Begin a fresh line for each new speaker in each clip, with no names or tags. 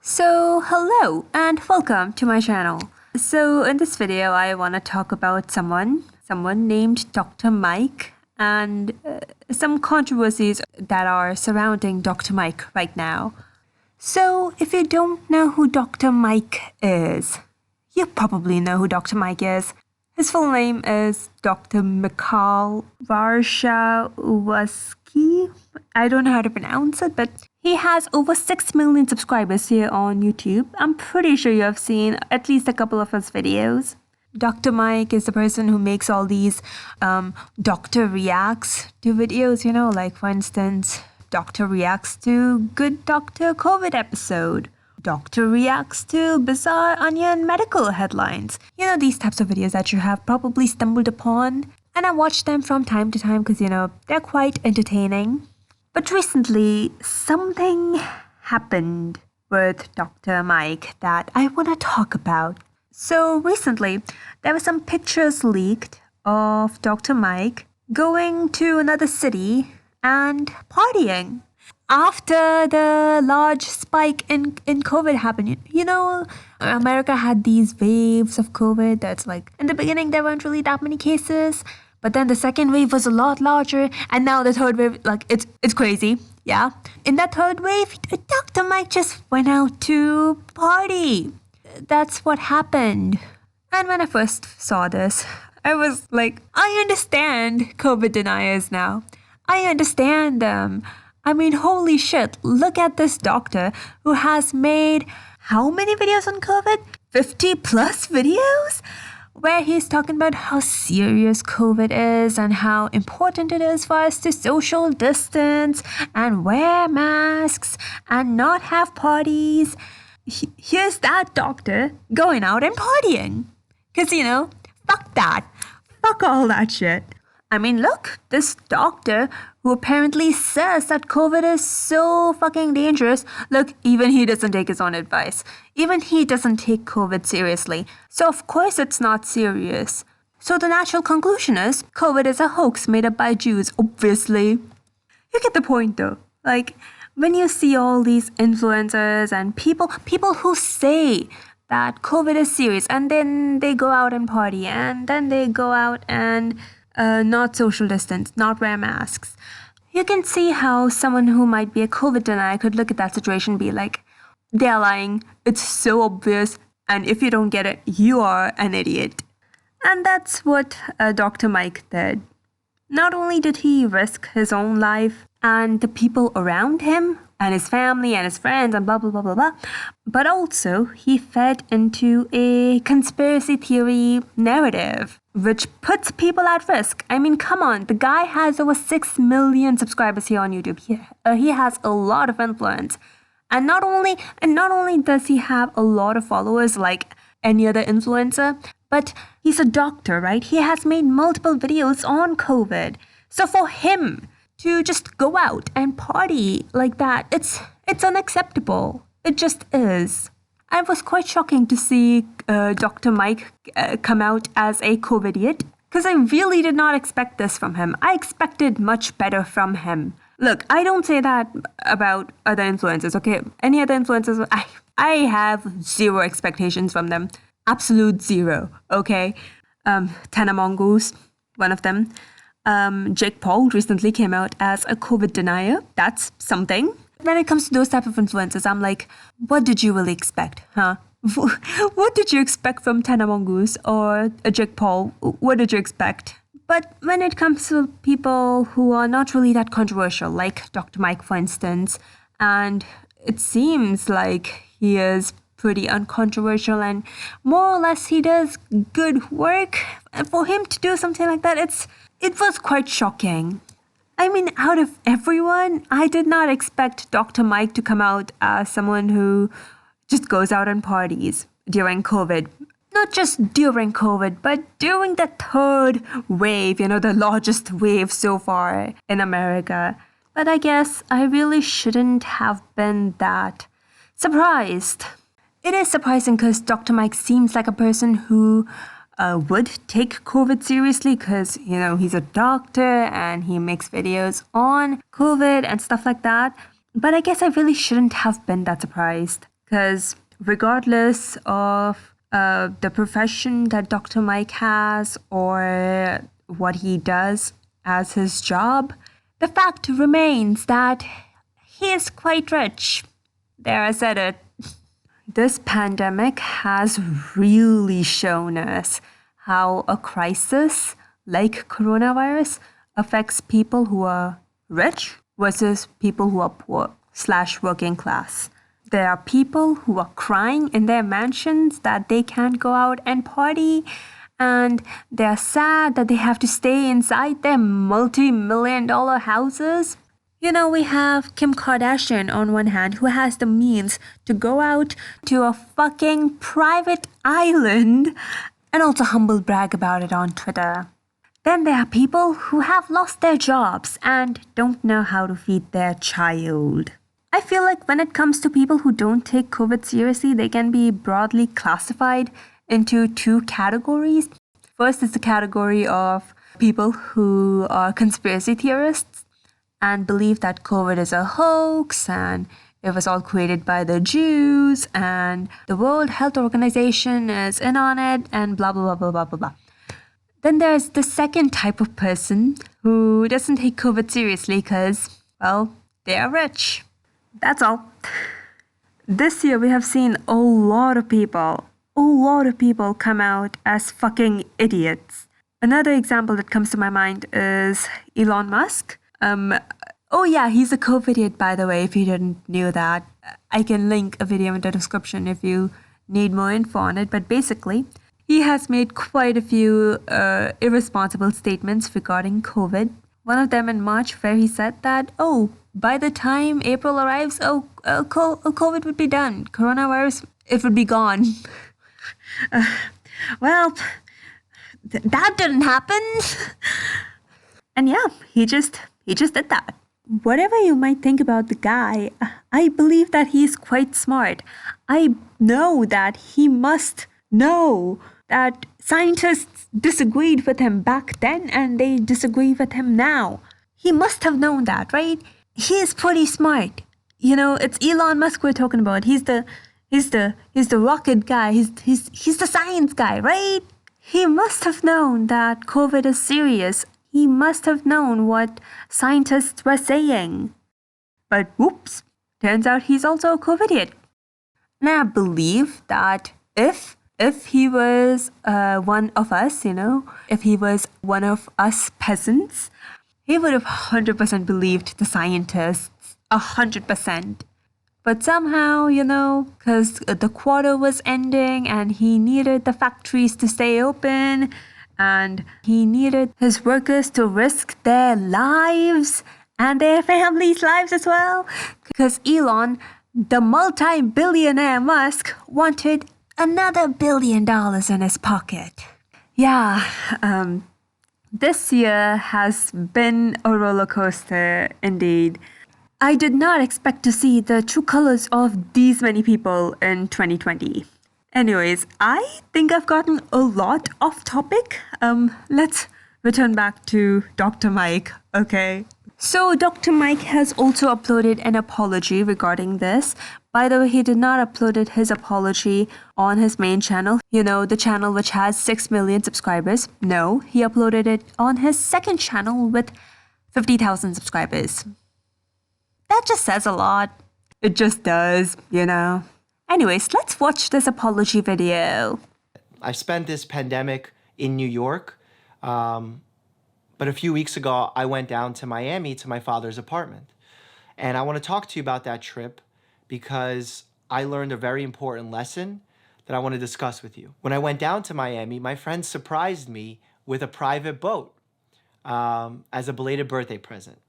Hello and welcome to my channel. In this video, I want to talk about someone named Dr. Mike and some controversies that are surrounding Dr. Mike right now. So, if you don't know who Dr. Mike is, you probably know who Dr. Mike is. His full name is Dr. Mikhail Warshawski. I don't know how to pronounce it, but he has over 6 million subscribers here on YouTube. I'm pretty sure you have seen at least a couple of his videos. Dr. Mike is the person who makes all these doctor reacts to videos, like for instance, Doctor reacts to Good Doctor COVID episode. Doctor reacts to bizarre onion medical headlines. These types of videos that you have probably stumbled upon. And I watch them from time to time because, they're quite entertaining. But recently, something happened with Dr. Mike that I want to talk about. So recently, there were some pictures leaked of Dr. Mike going to another city and partying. After the large spike in COVID happened, America had these waves of COVID that's like, in the beginning, there weren't really that many cases. But then the second wave was a lot larger. And now the third wave, it's crazy. Yeah. In that third wave, Dr. Mike just went out to party. That's what happened. And when I first saw this, I was like, I understand COVID deniers now. I understand them. I mean, holy shit, look at this doctor who has made how many videos on COVID? 50 plus videos? Where he's talking about how serious COVID is and how important it is for us to social distance and wear masks and not have parties. Here's that doctor going out and partying. Because, fuck that. Fuck all that shit. I mean, look, this doctor who apparently says that COVID is so fucking dangerous. Look, even he doesn't take his own advice. Even he doesn't take COVID seriously. So of course it's not serious. So the natural conclusion is COVID is a hoax made up by Jews, obviously. You get the point though. Like, when you see all these influencers and people who say that COVID is serious and then they go out and party and then they go out and not social distance, not wear masks. You can see how someone who might be a COVID denier could look at that situation and be like, they're lying, it's so obvious, and if you don't get it, you are an idiot. And that's what Dr. Mike did. Not only did he risk his own life and the people around him and his family and his friends and blah, blah, blah, blah, blah, but also he fed into a conspiracy theory narrative, which puts people at risk. I mean, come on, the guy has over 6 million subscribers here on YouTube. He has a lot of influence. And not only does he have a lot of followers like any other influencer, but he's a doctor, right? He has made multiple videos on COVID. So for him to just go out and party like that, it's unacceptable. It just is. It was quite shocking to see Dr. Mike come out as a COVID-idiot, because I really did not expect this from him. I expected much better from him. Look, I don't say that about other influencers, okay? Any other influencers, I have zero expectations from them. Absolute zero, okay? Tana Mongoose, one of them. Jake Paul recently came out as a COVID denier. That's something. When it comes to those type of influencers, I'm like, what did you really expect, huh? What did you expect from Tana Mongoose or Jake Paul? What did you expect? But when it comes to people who are not really that controversial, like Dr. Mike, for instance, and it seems like he is pretty uncontroversial and more or less he does good work, and for him to do something like that, it was quite shocking. I mean, out of everyone, I did not expect Dr. Mike to come out as someone who just goes out and parties during COVID. Not just during COVID, but during the third wave, the largest wave so far in America. But I guess I really shouldn't have been that surprised. It is surprising because Dr. Mike seems like a person who would take COVID seriously because, he's a doctor and he makes videos on COVID and stuff like that. But I guess I really shouldn't have been that surprised Because regardless of the profession that Dr. Mike has or what he does as his job, the fact remains that he is quite rich. There, I said it. This pandemic has really shown us how a crisis like coronavirus affects people who are rich versus people who are poor/working class. There are people who are crying in their mansions that they can't go out and party, and they're sad that they have to stay inside their multi-million-dollar houses. You know, we have Kim Kardashian on one hand, who has the means to go out to a fucking private island and also humble brag about it on Twitter. Then there are people who have lost their jobs and don't know how to feed their child. I feel like when it comes to people who don't take COVID seriously, they can be broadly classified into two categories. First is the category of people who are conspiracy theorists and believe that COVID is a hoax and it was all created by the Jews and the World Health Organization is in on it and blah, blah, blah, blah, blah, blah. Then there's the second type of person who doesn't take COVID seriously because, well, they are rich. That's all. This year we have seen a lot of people come out as fucking idiots. Another example that comes to my mind is Elon Musk. Oh yeah, he's a COVID-idiot, by the way, if you didn't know that. I can link a video in the description if you need more info on it. But basically, he has made quite a few irresponsible statements regarding COVID. One of them in March where he said that, by the time April arrives, COVID would be done. Coronavirus, it would be gone. Well, that didn't happen. And yeah, he just did that. Whatever you might think about the guy, I believe that he's quite smart. I know that he must know that scientists disagreed with him back then and they disagree with him now. He must have known that, right? He is pretty smart. You know, it's Elon Musk we're talking about. He's the rocket guy. He's the science guy, right? He must have known that COVID is serious. He must have known what scientists were saying. But whoops, turns out he's also a COVID-idiot. And I believe that if he was one of us, if he was one of us peasants, he would have 100% believed the scientists, 100%. But somehow, because the quarter was ending and he needed the factories to stay open and he needed his workers to risk their lives and their families' lives as well, because Elon, the multi-billionaire Musk, wanted another $1 billion in his pocket. Yeah, this year has been a roller coaster indeed. I did not expect to see the true colors of these many people in 2020. Anyways, I think I've gotten a lot off topic. Let's return back to Dr. Mike, okay? So Dr. Mike has also uploaded an apology regarding this. By the way, he did not upload his apology on his main channel, the channel which has 6 million subscribers. No, he uploaded it on his second channel with 50,000 subscribers. That just says a lot. It just does, Anyways, let's watch this apology video.
I spent this pandemic in New York, but a few weeks ago, I went down to Miami to my father's apartment. And I want to talk to you about that trip because I learned a very important lesson that I want to discuss with you. When I went down to Miami, my friends surprised me with a private boat as a belated birthday present.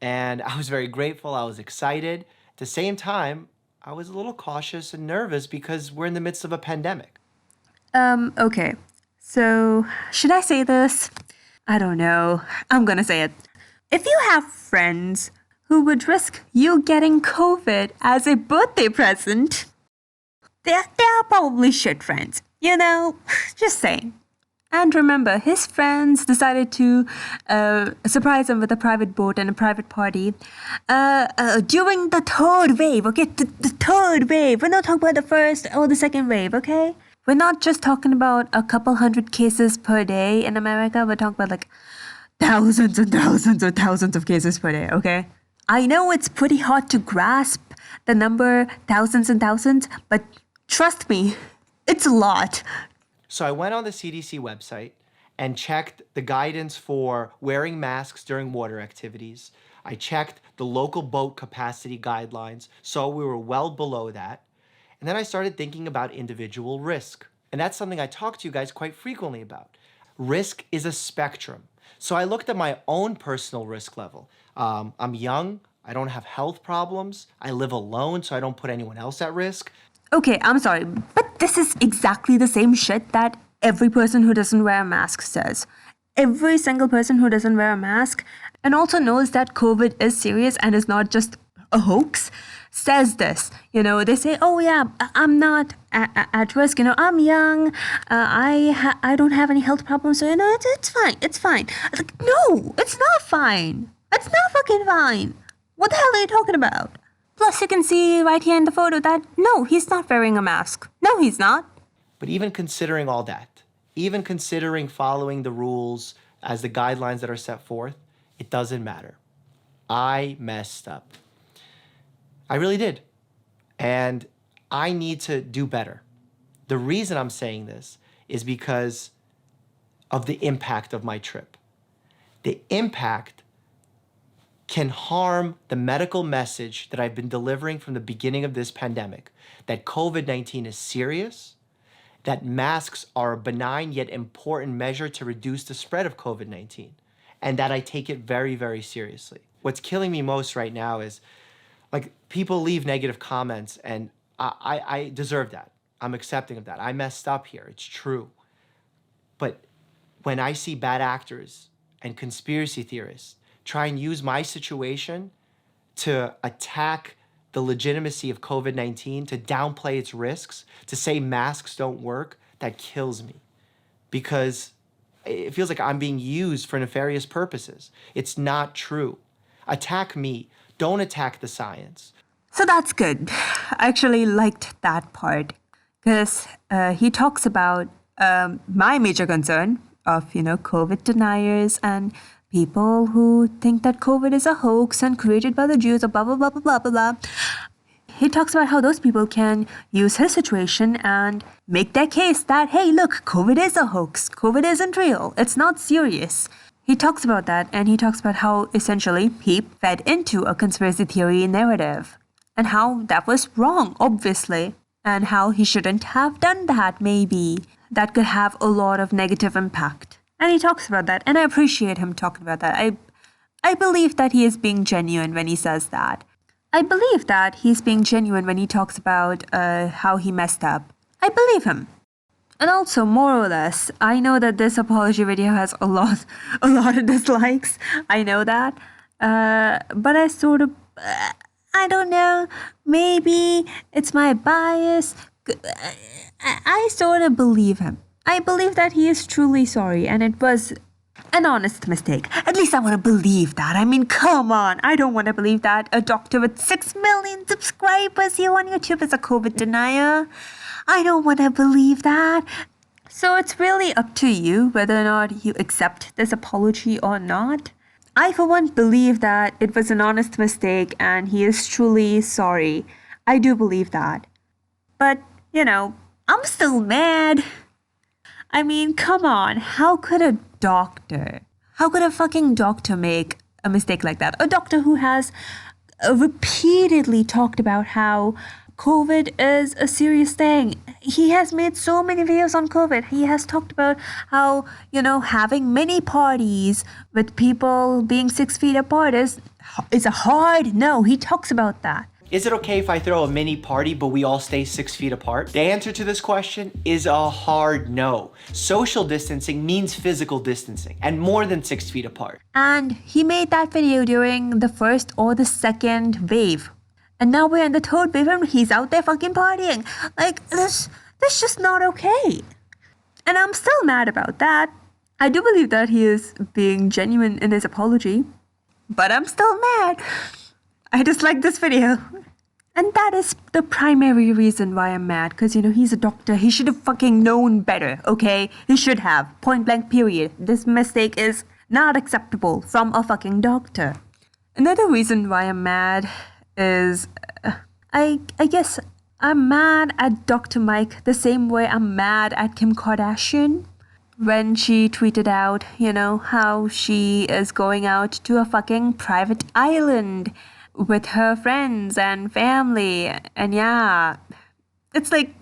And I was very grateful. I was excited. At the same time, I was a little cautious and nervous because we're in the midst of a pandemic.
Okay. So, should I say this? I don't know. I'm gonna say it. If you have friends who would risk you getting COVID as a birthday present, they're probably shit friends. Just saying. And remember, his friends decided to surprise him with a private boat and a private party during the third wave, okay? The third wave. We're not talking about the first or the second wave, okay? We're not just talking about a couple hundred cases per day in America. We're talking about like thousands and thousands and thousands of cases per day, okay? I know it's pretty hard to grasp the number thousands and thousands, but trust me, it's a lot.
So I went on the CDC website and checked the guidance for wearing masks during water activities. I checked the local boat capacity guidelines, so we were well below that. And then I started thinking about individual risk. And that's something I talk to you guys quite frequently about. Risk is a spectrum. So I looked at my own personal risk level. I'm young, I don't have health problems, I live alone, so I don't put anyone else at risk.
Okay, I'm sorry, but this is exactly the same shit that every person who doesn't wear a mask says. Every single person who doesn't wear a mask and also knows that COVID is serious and is not just a hoax says this. You know, they say, oh yeah, I'm not at risk. You know, I'm young. I don't have any health problems. So, you know, it's fine. It's fine. Like, no, it's not fine. It's not fucking fine. What the hell are you talking about? Plus, you can see right here in the photo that, no, he's not wearing a mask. No, he's not.
But even considering all that, even considering following the rules as the guidelines that are set forth, it doesn't matter. I messed up. I really did. And I need to do better. The reason I'm saying this is because of the impact of my trip. The impact can harm the medical message that I've been delivering from the beginning of this pandemic, that COVID-19 is serious, that masks are a benign yet important measure to reduce the spread of COVID-19, and that I take it very, very seriously. What's killing me most right now is, like, people leave negative comments, and I deserve that. I'm accepting of that. I messed up here. It's true. But when I see bad actors and conspiracy theorists try and use my situation to attack the legitimacy of COVID-19, to downplay its risks, to say masks don't work, that kills me. Because it feels like I'm being used for nefarious purposes. It's not true. Attack me. Don't attack the science.
So that's good. I actually liked that part because he talks about my major concern of, you know, COVID deniers and people who think that COVID is a hoax and created by the Jews or blah, blah, blah, blah, blah, blah, blah. He talks about how those people can use his situation and make their case that, hey, look, COVID is a hoax. COVID isn't real. It's not serious. He talks about that, and he talks about how essentially he fed into a conspiracy theory narrative and how that was wrong, obviously, and how he shouldn't have done that, maybe. That could have a lot of negative impact. And he talks about that, and I appreciate him talking about that. I believe that he is being genuine when he says that. I believe that he's being genuine when he talks about how he messed up. I believe him. And also, more or less, I know that this apology video has a lot of dislikes. I know that. But I sort of, I don't know, maybe it's my bias. I sort of believe him. I believe that he is truly sorry and it was an honest mistake. At least I want to believe that. I mean, come on. I don't want to believe that a doctor with 6 million subscribers here on YouTube is a COVID denier. I don't want to believe that. So it's really up to you whether or not you accept this apology or not. I, for one, believe that it was an honest mistake and he is truly sorry. I do believe that. But, you know, I'm still mad. I mean, come on. How could a fucking doctor make a mistake like that? A doctor who has repeatedly talked about how COVID is a serious thing. He has made so many videos on COVID. He has talked about how, you know, having many parties with people being 6 feet apart is a hard no. He talks about that.
Is it okay if I throw a mini party but we all stay 6 feet apart? The answer to this question is a hard no. Social distancing means physical distancing and more than 6 feet apart.
And he made that video during the first or the second wave. And now we're in the third wave and he's out there fucking partying. Like, that's just not okay. And I'm still mad about that. I do believe that he is being genuine in his apology, but I'm still mad. I dislike this video. And that is the primary reason why I'm mad. Because, he's a doctor. He should have fucking known better, okay? He should have. Point blank, period. This mistake is not acceptable from a fucking doctor. Another reason why I'm mad is, I guess I'm mad at Dr. Mike the same way I'm mad at Kim Kardashian. When she tweeted out, how she is going out to a fucking private island with her friends and family. And yeah, it's like,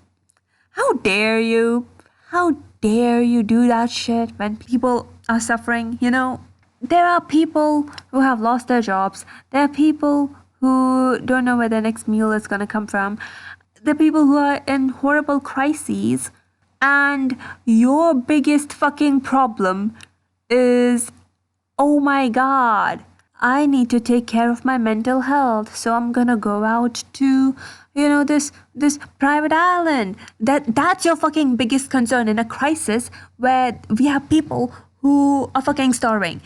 how dare you? How dare you do that shit when people are suffering? There are people who have lost their jobs. There are people who don't know where their next meal is going to come from. There are people who are in horrible crises. And your biggest fucking problem is, oh my God, I need to take care of my mental health, so I'm gonna go out to, this private island. That's your fucking biggest concern in a crisis where we have people who are fucking starving.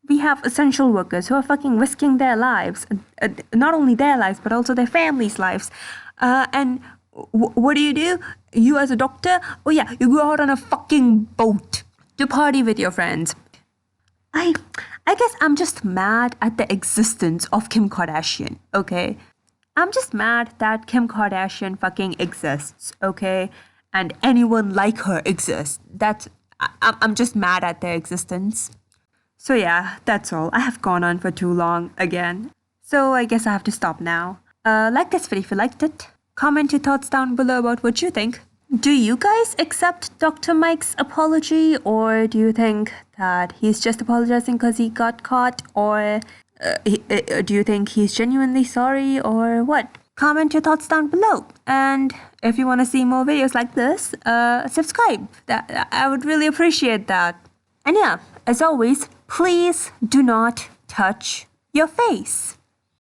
We have essential workers who are fucking risking their lives, not only their lives but also their families' lives. And what do? You as a doctor? Oh yeah, you go out on a fucking boat to party with your friends. I guess I'm just mad at the existence of Kim Kardashian, okay? I'm just mad that Kim Kardashian fucking exists, okay? And anyone like her exists. I'm just mad at their existence. So yeah, that's all. I have gone on for too long again. So I guess I have to stop now. Like this video if you liked it. Comment your thoughts down below about what you think. Do you guys accept Dr. Mike's apology, or do you think that he's just apologizing because he got caught, or do you think he's genuinely sorry, or what? Comment your thoughts down below. And if you want to see more videos like this, subscribe. I would really appreciate that. And yeah, as always, please do not touch your face.